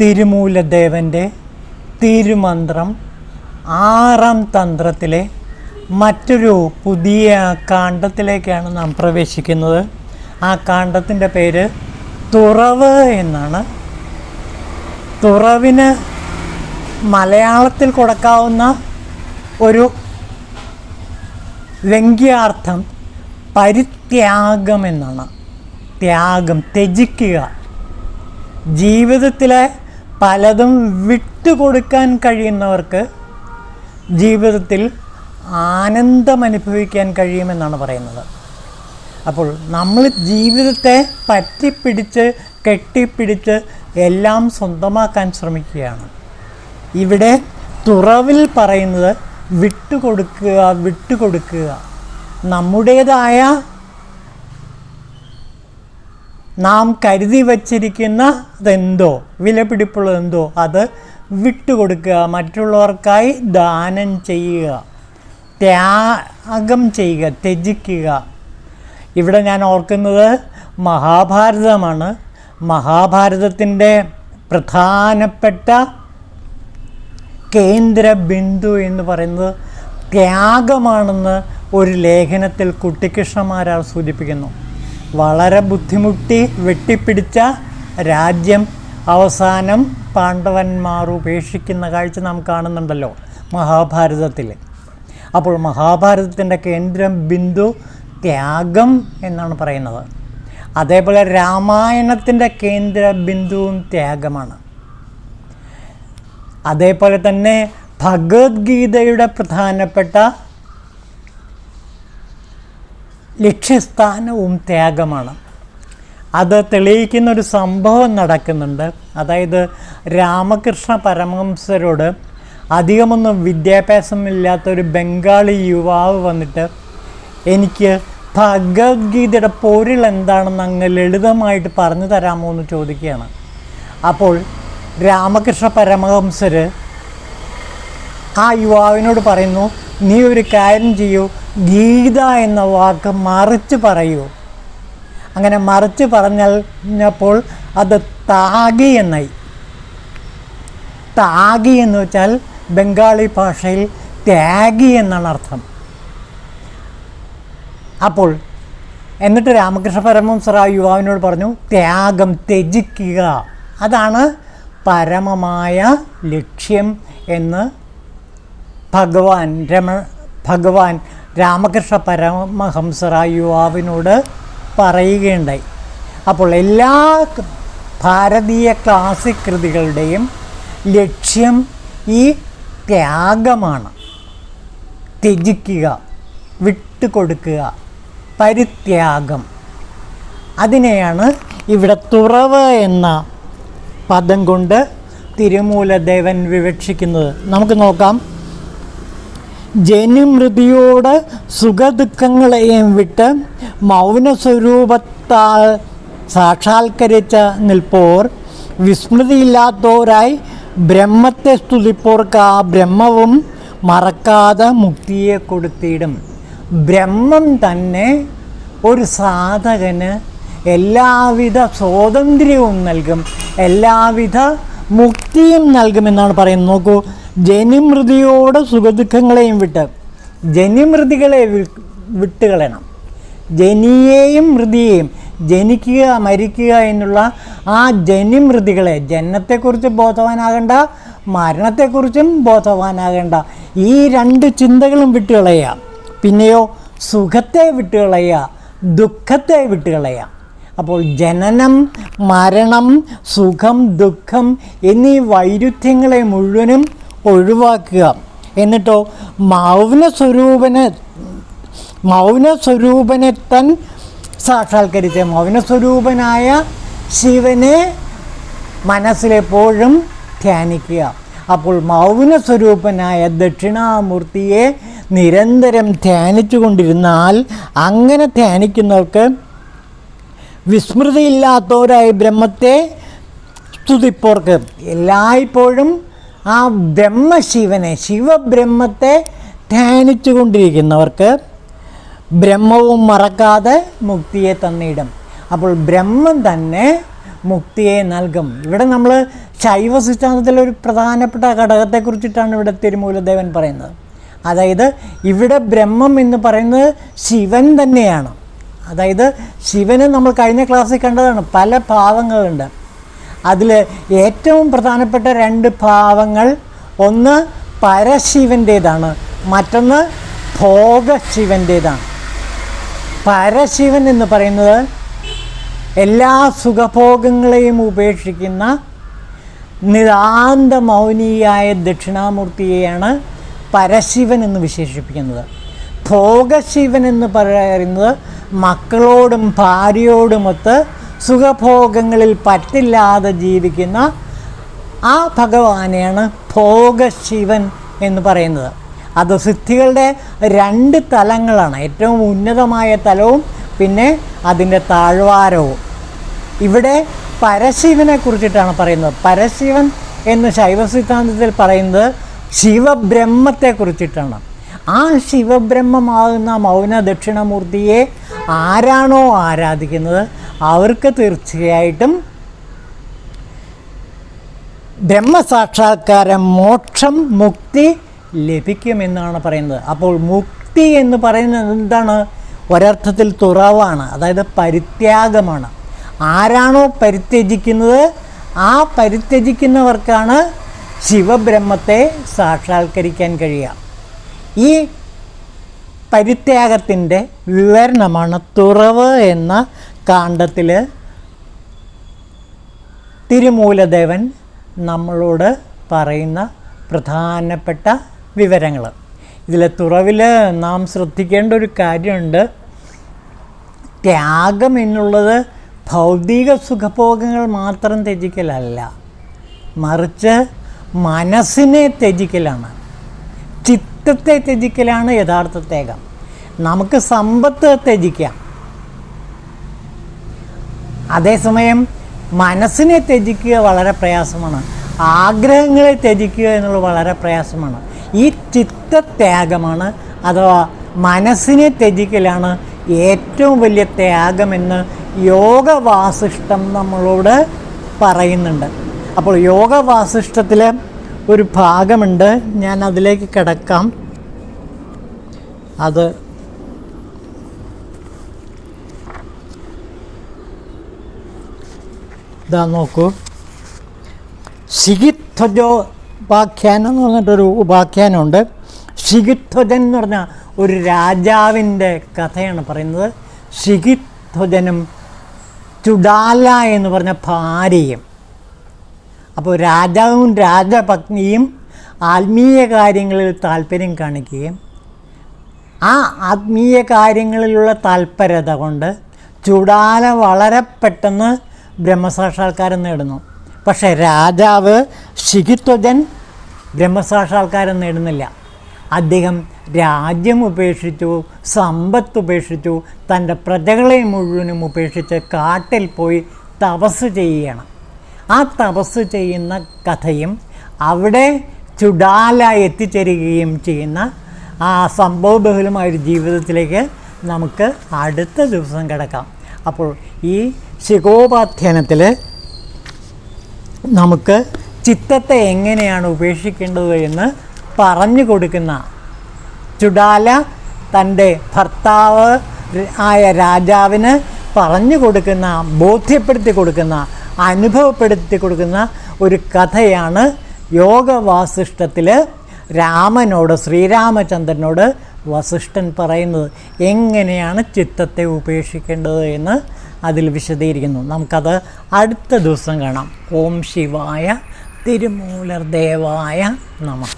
തിരുമൂലദേവൻ്റെ തിരുമന്ത്രം 6-ാം തന്ത്രത്തിലെ മറ്റൊരു പുതിയ കാണ്ഡത്തിലേക്കാണ് നാം പ്രവേശിക്കുന്നത്. ആ കാണ്ഡത്തിൻ്റെ പേര് തുറവ് എന്നാണ്. തുറവിന് മലയാളത്തിൽ കൊടുക്കാവുന്ന ഒരു വ്യംഗ്യാർത്ഥം പരിത്യാഗം എന്നാണ്. ത്യാഗം, ത്യജിക്കുക. ജീവിതത്തിലെ പലതും വിട്ടുകൊടുക്കാൻ കഴിയുന്നവർക്ക് ജീവിതത്തിൽ ആനന്ദം അനുഭവിക്കാൻ കഴിയുമെന്നാണ് പറയുന്നത്. അപ്പോൾ നമ്മൾ ജീവിതത്തെ പറ്റിപ്പിടിച്ച് കെട്ടിപ്പിടിച്ച് എല്ലാം സ്വന്തമാക്കാൻ ശ്രമിക്കുകയാണ്. ഇവിടെ തുറവിൽ പറയുന്നത് വിട്ടുകൊടുക്കുക. നമ്മുടേതായ നാം കരുതി വച്ചിരിക്കുന്നതെന്തോ, വിലപിടിപ്പുള്ളതെന്തോ അത് വിട്ടുകൊടുക്കുക, മറ്റുള്ളവർക്കായി ദാനം ചെയ്യുക, ത്യാഗം ചെയ്യുക, ത്യജിക്കുക. ഇവിടെ ഞാൻ ഓർക്കുന്നത് മഹാഭാരതമാണ്. മഹാഭാരതത്തിൻ്റെ പ്രധാനപ്പെട്ട കേന്ദ്ര ബിന്ദു എന്ന് പറയുന്നത് ത്യാഗമാണെന്ന് ഒരു ലേഖനത്തിൽ കുട്ടിക്കൃഷ്ണമാരാർ സൂചിപ്പിക്കുന്നു. വളരെ ബുദ്ധിമുട്ടി വെട്ടിപ്പിടിച്ച രാജ്യം അവസാനം പാണ്ഡവന്മാർ ഉപേക്ഷിക്കുന്ന കാഴ്ച നാം കാണുന്നുണ്ടല്ലോ മഹാഭാരതത്തിൽ. അപ്പോൾ മഹാഭാരതത്തിൻ്റെ കേന്ദ്ര ബിന്ദു ത്യാഗം എന്നാണ് പറയുന്നത്. അതേപോലെ രാമായണത്തിൻ്റെ കേന്ദ്ര ബിന്ദുവും ത്യാഗമാണ്. അതേപോലെ തന്നെ ഭഗവത്ഗീതയുടെ പ്രധാനപ്പെട്ട ലക്ഷ്യസ്ഥാനവും ത്യാഗമാണ്. അത് തെളിയിക്കുന്നൊരു സംഭവം നടക്കുന്നുണ്ട്. അതായത് രാമകൃഷ്ണ പരമഹംസരോട് അധികമൊന്നും വിദ്യാഭ്യാസമില്ലാത്തൊരു ബംഗാളി യുവാവ് വന്നിട്ട് എനിക്ക് ഭഗവത്ഗീതയുടെ പൊരുൾ എന്താണെന്ന് അങ്ങ് ലളിതമായിട്ട് പറഞ്ഞു തരാമോ എന്ന് ചോദിക്കുകയാണ്. അപ്പോൾ രാമകൃഷ്ണ പരമഹംസർ ആ യുവാവിനോട് പറയുന്നു, നീ ഒരു കാര്യം ചെയ്യൂ, ഗീത എന്ന വാക്ക് മറിച്ച് പറയൂ. അങ്ങനെ മറിച്ച് പറഞ്ഞപ്പോൾ അത് താഗി എന്നായി. താഗി എന്ന് വെച്ചാൽ ബംഗാളി ഭാഷയിൽ ത്യാഗി എന്നാണ് അർത്ഥം. അപ്പോൾ എന്നിട്ട് രാമകൃഷ്ണ പരമഹംസർ ആ യുവാവിനോട് പറഞ്ഞു, ത്യാഗം, ത്യജിക്കുക, അതാണ് പരമമായ ലക്ഷ്യം എന്ന് ഭഗവാൻ രാമകൃഷ്ണ പരമഹംസർ ആ യുവാവിനോട് പറയുകയുണ്ടായി. അപ്പോൾ എല്ലാ ഭാരതീയ ക്ലാസിക് കൃതികളുടെയും ലക്ഷ്യം ഈ ത്യാഗമാണ്. ത്യജിക്കുക, വിട്ടുകൊടുക്കുക, പരിത്യാഗം. അതിനെയാണ് ഇവിടെ തുറവ് എന്ന പദം കൊണ്ട് തിരുമൂലദേവൻ വിവക്ഷിക്കുന്നത്. നമുക്ക് നോക്കാം. ജനിമൃതിയോട് സുഖദുഃഖങ്ങളെയും വിട്ട് മൗനസ്വരൂപത്താൽ സാക്ഷാത്കരിച്ച നിൽപ്പോർ വിസ്മൃതിയില്ലാത്തോരായി ബ്രഹ്മത്തെ സ്തുതിപ്പോർക്ക് ആ ബ്രഹ്മവും മറക്കാതെ മുക്തിയെ കൊടുത്തിടും. ബ്രഹ്മം തന്നെ ഒരു സാധകന് എല്ലാവിധ സ്വാതന്ത്ര്യവും നൽകും, എല്ലാവിധ മുക്തിയും നൽകുമെന്നാണ് പറയുന്നത്. നോക്കൂ, ജനിമൃതിയോട് സുഖദുഃഖങ്ങളെയും വിട്ട്, ജനിമൃതികളെ വിട്ടുകളയണം. ജനിയെയും മൃതിയെയും, ജനിക്കുക മരിക്കുക എന്നുള്ള ആ ജനിമൃതികളെ, ജനനത്തെക്കുറിച്ച് ബോധവാനാകേണ്ട, മരണത്തെക്കുറിച്ചും ബോധവാനാകേണ്ട, ഈ രണ്ട് ചിന്തകളും വിട്ടുകളയുക. പിന്നെയോ സുഖത്തെ വിട്ടുകളയുക, ദുഃഖത്തെ വിട്ടുകളയുക. അപ്പോൾ ജനനം, മരണം, സുഖം, ദുഃഖം എന്നീ വൈരുദ്ധ്യങ്ങളെ മുഴുവനും ഒഴിവാക്കുക. എന്നിട്ടോ മൗനസ്വരൂപനെ തൻ സാക്ഷാത്കരിച്ച മൗനസ്വരൂപനായ ശിവനെ മനസ്സിലെപ്പോഴും ധ്യാനിക്കുക. അപ്പോൾ മൗനസ്വരൂപനായ ദക്ഷിണാമൂർത്തിയെ നിരന്തരം ധ്യാനിച്ചു കൊണ്ടിരുന്നാൽ, അങ്ങനെ ധ്യാനിക്കുന്നവർക്ക് വിസ്മൃതിയില്ലാത്തവരായി ബ്രഹ്മത്തെ സ്തുതിപ്പോർക്ക് എല്ലായ്പ്പോഴും ആ ബ്രഹ്മശിവനെ, ശിവബ്രഹ്മത്തെ ധ്യാനിച്ചു കൊണ്ടിരിക്കുന്നവർക്ക് ബ്രഹ്മവും മറക്കാതെ മുക്തിയെ തന്നിടും. അപ്പോൾ ബ്രഹ്മം തന്നെ മുക്തിയെ നൽകും. ഇവിടെ നമ്മൾ ശൈവ സിദ്ധാന്തത്തിലെ ഒരു പ്രധാനപ്പെട്ട ഘടകത്തെക്കുറിച്ചിട്ടാണ് ഇവിടെ തിരുമൂലദേവൻ പറയുന്നത്. അതായത് ഇവിടെ ബ്രഹ്മം എന്ന് പറയുന്നത് ശിവൻ തന്നെയാണ്. അതായത് ശിവന് നമ്മൾ കഴിഞ്ഞ ക്ലാസ്സിൽ കണ്ടതാണ്, പല ഭാവങ്ങളുണ്ട്. അതിൽ ഏറ്റവും പ്രധാനപ്പെട്ട 2 ഭാവങ്ങൾ, ഒന്ന് പരശിവൻ്റേതാണ്, മറ്റൊന്ന് ഭോഗശിവൻ്റേതാണ്. പരശിവൻ എന്ന് പറയുന്നത് എല്ലാ സുഖഭോഗങ്ങളെയും ഉപേക്ഷിക്കുന്ന നിതാന്ത മൗനിയായ ദക്ഷിണാമൂർത്തിയെയാണ് പരശിവൻ എന്ന് വിശേഷിപ്പിക്കുന്നത്. ഭോഗശിവൻ എന്ന് പറയുന്നത് മക്കളോടും ഭാര്യയോടുമൊത്ത് സുഖഭോഗങ്ങളിൽ പറ്റില്ലാതെ ജീവിക്കുന്ന ആ ഭഗവാനെയാണ് ഭോഗശിവൻ എന്ന് പറയുന്നത്. അത് സിദ്ധികളുടെ 2 തലങ്ങളാണ്, ഏറ്റവും ഉന്നതമായ തലവും പിന്നെ അതിൻ്റെ താഴ്വാരവും. ഇവിടെ പരശിവനെ കുറിച്ചിട്ടാണ് പറയുന്നത്. പരശിവൻ എന്ന് ശൈവ സിദ്ധാന്തത്തിൽ പറയുന്നത് ശിവബ്രഹ്മത്തെ കുറിച്ചിട്ടാണ്. ആ ശിവബ്രഹ്മമാകുന്ന മൗന ദക്ഷിണമൂർത്തിയെ ആരാണോ ആരാധിക്കുന്നത് അവർക്ക് തീർച്ചയായിട്ടും ബ്രഹ്മസാക്ഷാത്കാരം, മോക്ഷം, മുക്തി ലഭിക്കുമെന്നാണ് പറയുന്നത്. അപ്പോൾ മുക്തി എന്ന് പറയുന്നത് എന്താണ്? ഒരർത്ഥത്തിൽ തുറവാണ്, അതായത് പരിത്യാഗമാണ്. ആരാണോ പരിത്യജിക്കുന്നത് ആ പരിത്യജിക്കുന്നവർക്കാണ് ശിവബ്രഹ്മത്തെ സാക്ഷാത്കരിക്കാൻ കഴിയുക. ഈ പരിത്യാഗത്തിൻ്റെ വിവരണമാണ് തുറവ് എന്ന കാണ്ഡത്തിൽ തിരുമൂലദേവൻ നമ്മളോട് പറയുന്ന പ്രധാനപ്പെട്ട വിവരങ്ങൾ. ഇതിൽ തുറവിൽ നാം ശ്രദ്ധിക്കേണ്ട ഒരു കാര്യമുണ്ട്. ത്യാഗം എന്നുള്ളത് ഭൗതിക സുഖഭോഗങ്ങൾ മാത്രം ത്യജിക്കലല്ല, മറിച്ച് മനസ്സിനെ ത്യജിക്കലാണ്, ചിത്തത്തെ ത്യജിക്കലാണ് യഥാർത്ഥ ത്യാഗം. നമുക്ക് സമ്പത്ത് ത്യജിക്കാം, അതേസമയം മനസ്സിനെ ത്യജിക്കുക വളരെ പ്രയാസമാണ്, ആഗ്രഹങ്ങളെ ത്യജിക്കുക എന്നുള്ളത് വളരെ പ്രയാസമാണ്. ഈ ചിത്തത്യാഗമാണ് അഥവാ മനസ്സിനെ ത്യജിക്കലാണ് ഏറ്റവും വലിയ ത്യാഗമെന്ന് യോഗവാസിഷ്ടം നമ്മളോട് പറയുന്നുണ്ട്. അപ്പോൾ യോഗവാസിഷ്ടത്തിൽ ഒരു ഭാഗമുണ്ട്, ഞാൻ അതിലേക്ക് കിടക്കാം. അത് ഇതാ നോക്കൂ. ശിഖിധ്വജോ ഉപാഖ്യാനം എന്ന് പറഞ്ഞിട്ടൊരു ഉപാഖ്യാനമുണ്ട്. ശിഖിധ്വജൻ എന്ന് പറഞ്ഞാൽ ഒരു രാജാവിൻ്റെ കഥയാണ് പറയുന്നത്. ശിഖിധ്വജനും ചുഡാല എന്ന് പറഞ്ഞ ഭാര്യയും. അപ്പോൾ രാജാവും രാജപത്നിയും ആത്മീയ കാര്യങ്ങളിൽ താല്പര്യം കാണിക്കുകയും ആ ആത്മീയ കാര്യങ്ങളിലുള്ള താല്പര്യത കൊണ്ട് ചുഡാല വളരെ പെട്ടെന്ന് ബ്രഹ്മസാക്ഷാത്കാരം നേടുന്നു. പക്ഷേ രാജാവ് ശിഖിധ്വജൻ ബ്രഹ്മസാക്ഷാത്കാരം നേടുന്നില്ല. അദ്ദേഹം രാജ്യം ഉപേക്ഷിച്ചു, സമ്പത്ത് ഉപേക്ഷിച്ചു, തൻ്റെ പ്രജകളെ മുഴുവനും ഉപേക്ഷിച്ച് കാട്ടിൽ പോയി തപസ് ചെയ്യുകയാണ്. ആ തപസ് ചെയ്യുന്ന കഥയും അവിടെ ചുഡാല എത്തിച്ചേരുകയും ചെയ്യുന്ന ആ സംഭവബഹുലമായൊരു ജീവിതത്തിലേക്ക് നമുക്ക് അടുത്ത ദിവസം കിടക്കാം. അപ്പോൾ ഈ ശിഖോപാഖ്യാനത്തിൽ നമുക്ക് ചിത്തത്തെ എങ്ങനെയാണ് ഉപേക്ഷിക്കേണ്ടത് എന്ന് പറഞ്ഞു കൊടുക്കുന്ന, ചുഡാല തൻ്റെ ഭർത്താവ് ആയ രാജാവിന് പറഞ്ഞു കൊടുക്കുന്ന, ബോധ്യപ്പെടുത്തി കൊടുക്കുന്ന, അനുഭവപ്പെടുത്തി കൊടുക്കുന്ന ഒരു കഥയാണ് യോഗവാസിഷ്ടത്തിൽ രാമനോട്, ശ്രീരാമചന്ദ്രനോട് വസിഷ്ഠൻ പറയുന്നത്. എങ്ങനെയാണ് ചിത്തത്തെ ഉപേക്ഷിക്കേണ്ടത് എന്ന് അതിൽ വിശദീകരിക്കുന്നു. നമുക്കത് അടുത്ത ദിവസം കാണാം. ഓം ശിവായ തിരുമൂലർ ദേവായ നമഃ.